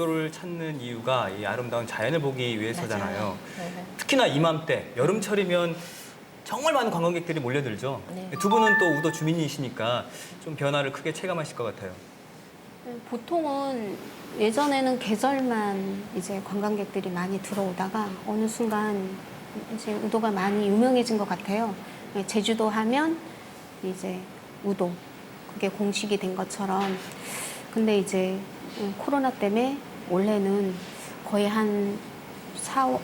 우도를 찾는 이유가 이 아름다운 자연을 보기 위해서잖아요. 맞아요. 네. 특히나 이맘때 여름철이면 정말 많은 관광객들이 몰려들죠. 네. 두 분은 또 우도 주민이시니까 좀 변화를 크게 체감하실 것 같아요. 보통은 예전에는 계절만 이제 관광객들이 많이 들어오다가 어느 순간 이제 우도가 많이 유명해진 것 같아요. 제주도 하면 이제 우도, 그게 공식이 된 것처럼. 근데 이제 코로나 때문에 올해는 거의 한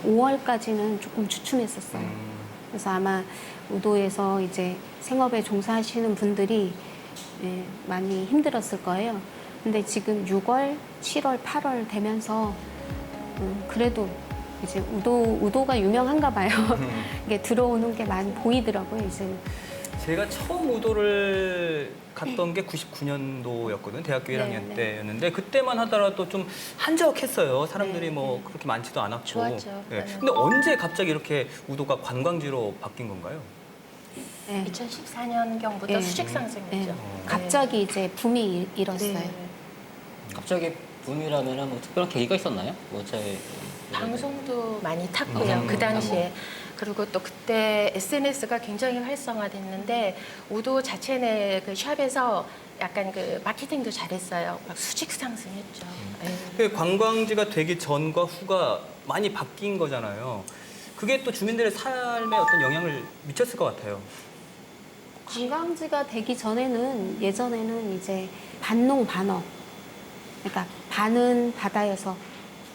5월까지는 조금 주춤했었어요. 그래서 아마 우도에서 이제 생업에 종사하시는 분들이 많이 힘들었을 거예요. 근데 지금 6월, 7월, 8월 되면서 그래도 이제 우도가 유명한가 봐요. 이게 들어오는 게 많이 보이더라고요, 이제는. 제가 처음 우도를 갔던 게 99년도였거든요. 대학교 1학년 네. 때였는데 그때만 하더라도 좀 한적했어요. 사람들이 네, 뭐 그렇게 많지도 않았고. 좋았죠. 예. 네. 근데 언제 갑자기 이렇게 우도가 관광지로 바뀐 건가요? 네. 2014년경부터 네. 수직 상승했죠. 네. 갑자기 이제 붐이 일었어요. 네. 갑자기 붐이라면 뭐 특별한 계기가 있었나요? 뭐 저희 방송도 많이 탔고요. 방송도 그 당시에. 타고. 그리고 또 그때 SNS가 굉장히 활성화됐는데 우도 자체 내 그 샵에서 약간 그 마케팅도 잘했어요. 막 수직 상승했죠. 예. 그 관광지가 되기 전과 후가 많이 바뀐 거잖아요. 그게 또 주민들의 삶에 어떤 영향을 미쳤을 것 같아요. 관광지가 되기 전에는 예전에는 이제 반농 반업. 그러니까 반은 바다에서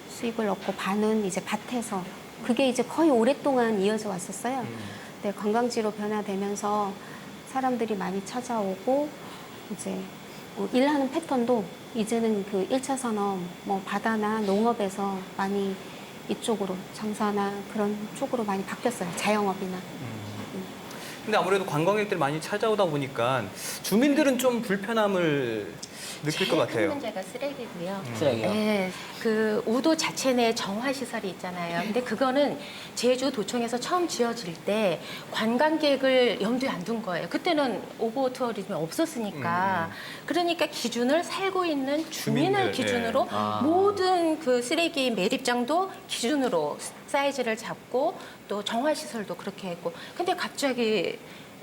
수입을 얻고 반은 이제 밭에서 그게 이제 거의 오랫동안 이어져 왔었어요. 근데 관광지로 변화되면서 사람들이 많이 찾아오고 이제 일하는 패턴도 이제는 그 1차 산업, 뭐 바다나 농업에서 많이 이쪽으로 장사나 그런 쪽으로 많이 바뀌었어요. 자영업이나. 근데 아무래도 관광객들이 많이 찾아오다 보니까 주민들은 좀 불편함을 느낄 것 제일 큰 같아요. 문제가 쓰레기고요. 쓰레기요? 네, 그 우도 자체 내 정화 시설이 있잖아요. 근데 그거는 제주도청에서 처음 지어질 때 관광객을 염두에 안 둔 거예요. 그때는 오버 투어리즘이 없었으니까. 그러니까 기준을 살고 있는 주민을 주민들, 기준으로 네. 아. 모든 그 쓰레기 매립장도 기준으로 사이즈를 잡고 또 정화 시설도 그렇게 했고. 근데 갑자기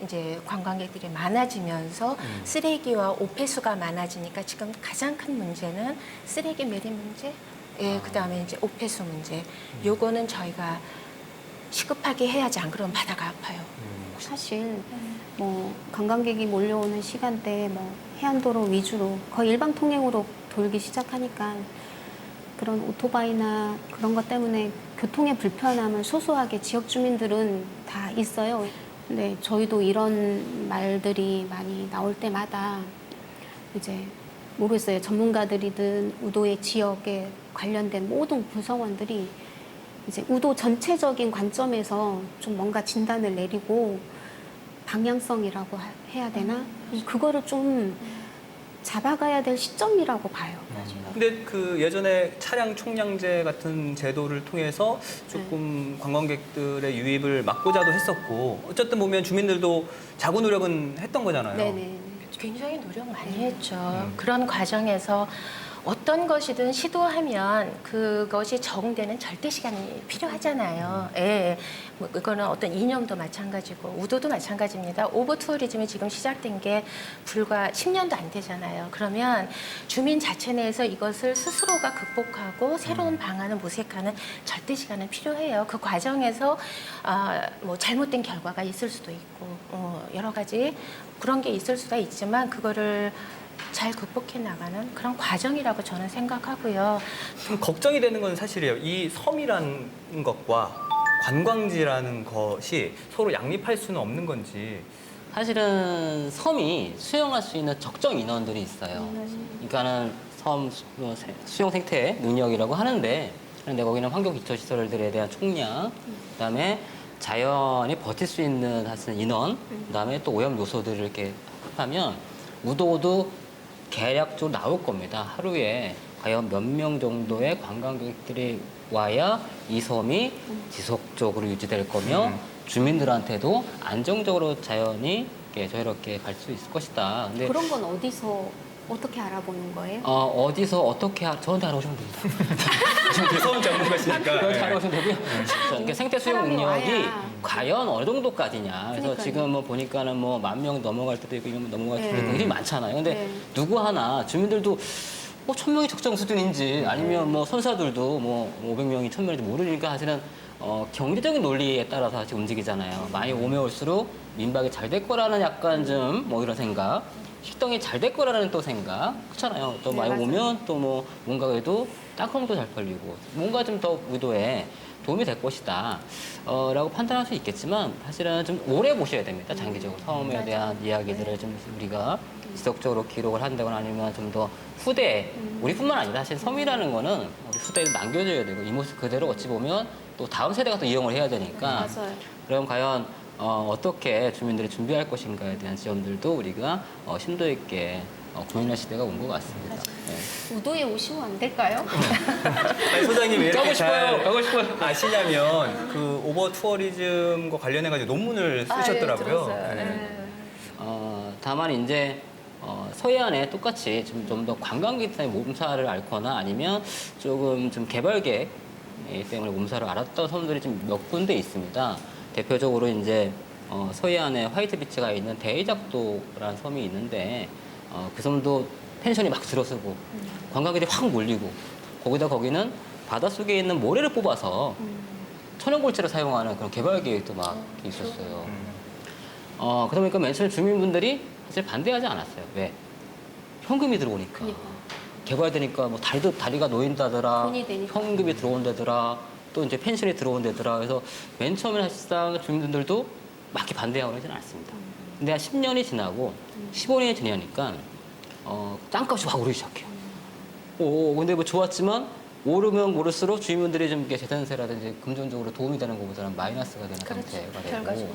이제 관광객들이 많아지면서 쓰레기와 오폐수가 많아지니까 지금 가장 큰 문제는 쓰레기 매립 문제, 예, 그다음에 이제 오폐수 문제. 요거는 저희가 시급하게 해야지 안 그러면 바다가 아파요. 사실 뭐 관광객이 몰려오는 시간대에 뭐 해안도로 위주로 거의 일방 통행으로 돌기 시작하니까 그런 오토바이나 그런 것 때문에 교통의 불편함을 소소하게 지역 주민들은 다 있어요. 근데 저희도 이런 말들이 많이 나올 때마다 이제 모르겠어요. 전문가들이든 우도의 지역에 관련된 모든 구성원들이 이제 우도 전체적인 관점에서 좀 뭔가 진단을 내리고 방향성이라고 해야 되나? 그거를 좀 잡아가야 될 시점이라고 봐요. 근데 그 예전에 차량 총량제 같은 제도를 통해서 조금 관광객들의 유입을 막고자도 했었고 어쨌든 보면 주민들도 자구 노력은 했던 거잖아요. 네네. 굉장히 노력 많이 했죠. 그런 과정에서 어떤 것이든 시도하면 그것이 적응되는 절대 시간이 필요하잖아요. 예. 뭐 이거는 어떤 이념도 마찬가지고 우도도 마찬가지입니다. 오버 투어리즘이 지금 시작된 게 불과 10년도 안 되잖아요. 그러면 주민 자체 내에서 이것을 스스로가 극복하고 새로운 방안을 모색하는 절대 시간은 필요해요. 그 과정에서 뭐 잘못된 결과가 있을 수도 있고 여러 가지 그런 게 있을 수가 있지만 그거를 잘 극복해 나가는 그런 과정이라고 저는 생각하고요. 좀 걱정이 되는 건 사실이에요. 이 섬이라는 것과 관광지라는 것이 서로 양립할 수는 없는 건지. 사실은 섬이 수용할 수 있는 적정 인원들이 있어요. 그러니까는 섬 수용 생태 능력이라고 하는데 그런데 거기는 환경 기초 시설들에 대한 총량, 그다음에 자연이 버틸 수 있는 사실 인원, 그다음에 또 오염 요소들을 이렇게 합하면 우도도 대략적으로 나올 겁니다. 하루에 과연 몇 명 정도의 관광객들이 와야 이 섬이 지속적으로 유지될 거며 주민들한테도 안정적으로 자연이 이렇게 저렇게 갈 수 있을 것이다. 근데 그런 건 어디서 어떻게 알아보는 거예요? 어디서 어떻게 저한테 알아오시면 됩니다. 무서운 전문가시니까. 저한테 알아오시면 되고요. 그러니까 생태 수용 사람이 능력이 와야. 과연 어느 정도까지냐. 그래서 그러니까요. 지금 뭐 보니까는 뭐 10,000명 넘어갈 때도 있고 이런 넘어갈 때도 네. 있고 일이 많잖아요. 근데 네. 누구 하나 주민들도 뭐 1,000명이 적정 수준인지 아니면 뭐 선사들도 뭐 500명이 1,000명인지 모르니까 사실은 경제적인 논리에 따라서 사실 움직이잖아요. 많이 오면 올수록 민박이 잘 될 거라는 약간 좀 뭐 이런 생각, 식당이 잘 될 거라는 또 생각, 그렇잖아요. 또 네, 많이 맞아요. 오면 또 뭐 뭔가 그래도 땅콩도 잘 팔리고 뭔가 좀 더 의도에 도움이 될 것이다 라고 판단할 수 있겠지만 사실은 좀 오래 보셔야 됩니다. 장기적으로 섬에 대한 이야기들을 좀 우리가 지속적으로 기록을 한다거나 아니면 좀 더 후대 우리뿐만 아니라 사실 섬이라는 거는 우리 후대에 남겨줘야 되고 이 모습 그대로 어찌 보면 또 다음 세대가 또 이용을 해야 되니까 맞아요. 그럼 과연 어떻게 주민들이 준비할 것인가에 대한 지점들도 우리가 심도 있게 고민할 시대가 온 것 같습니다. 네. 우도에 오시면 안 될까요? 아니, 소장님 왜 이렇게 가고 싶어요. 잘 가고 싶어요. 아시냐면 그 오버 투어리즘과 관련해가지고 논문을 쓰셨더라고요. 들었어요. 네. 네. 다만 이제 서해안에 똑같이 좀 더 관광객들의 몸살을 앓거나 아니면 조금 좀 개발 계획 때문에 몸살을 앓았던 섬들이 좀 몇 군데 있습니다. 대표적으로 이제 서해안에 화이트 비치가 있는 대이작도라는 섬이 있는데 그 섬도 펜션이 막 들어서고 관광객들이 확 몰리고 거기는 바닷속에 있는 모래를 뽑아서 천연골재를 사용하는 그런 개발 계획도 막 있었어요. 그러다 보니까 맨 처음에 주민분들이 사실 반대하지 않았어요. 왜? 현금이 들어오니까. 개발되니까 뭐 다리가 놓인다더라, 돈이 되니까. 현금이 들어온다더라, 또 이제 펜션이 들어온다더라. 그래서 맨 처음에 사실상 주민들도 막 이렇게 반대하고 그러지는 않습니다. 근데 한 10년이 지나고 15년이 지나니까 땅값이 확 오르기 시작해요. 근데 뭐 좋았지만 오르면 오를수록 주민분들이 좀 이렇게 재산세라든지 금전적으로 도움이 되는 것보다는 마이너스가 되는 상태가 되고 결과적으로.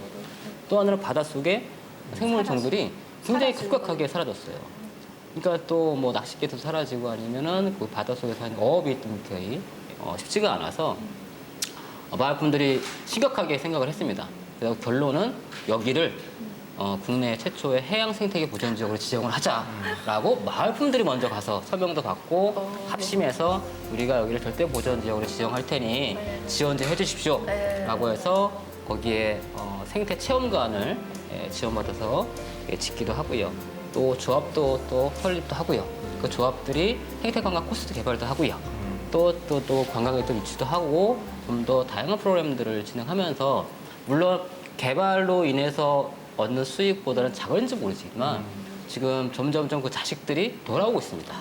또 하나는 바닷속에 생물종들이 굉장히 사라지는 급격하게 사라졌어요. 그러니까 또 뭐 낚싯개도 사라지고 아니면은 그 바닷속에 사는 어업이 좀 거의 쉽지가 않아서 마을 분들이 심각하게 생각을 했습니다. 그래서 결론은 여기를 국내 최초의 해양 생태계 보전 지역으로 지정을 하자라고 마을 분들이 먼저 가서 서명도 받고 합심해서 우리가 여기를 절대 보전 지역으로 지정할 테니 지원제 해주십시오라고 해서 거기에 생태 체험관을 지원받아서 짓기도 하고요. 또 조합도 또 설립도 하고요. 그 조합들이 생태관광 코스도 개발도 하고요. 또 관광객들 유치도 하고 좀 더 다양한 프로그램들을 진행하면서 물론 개발로 인해서 얻는 수익보다는 작은지 모르지만 지금 점점점 그 자식들이 돌아오고 있습니다.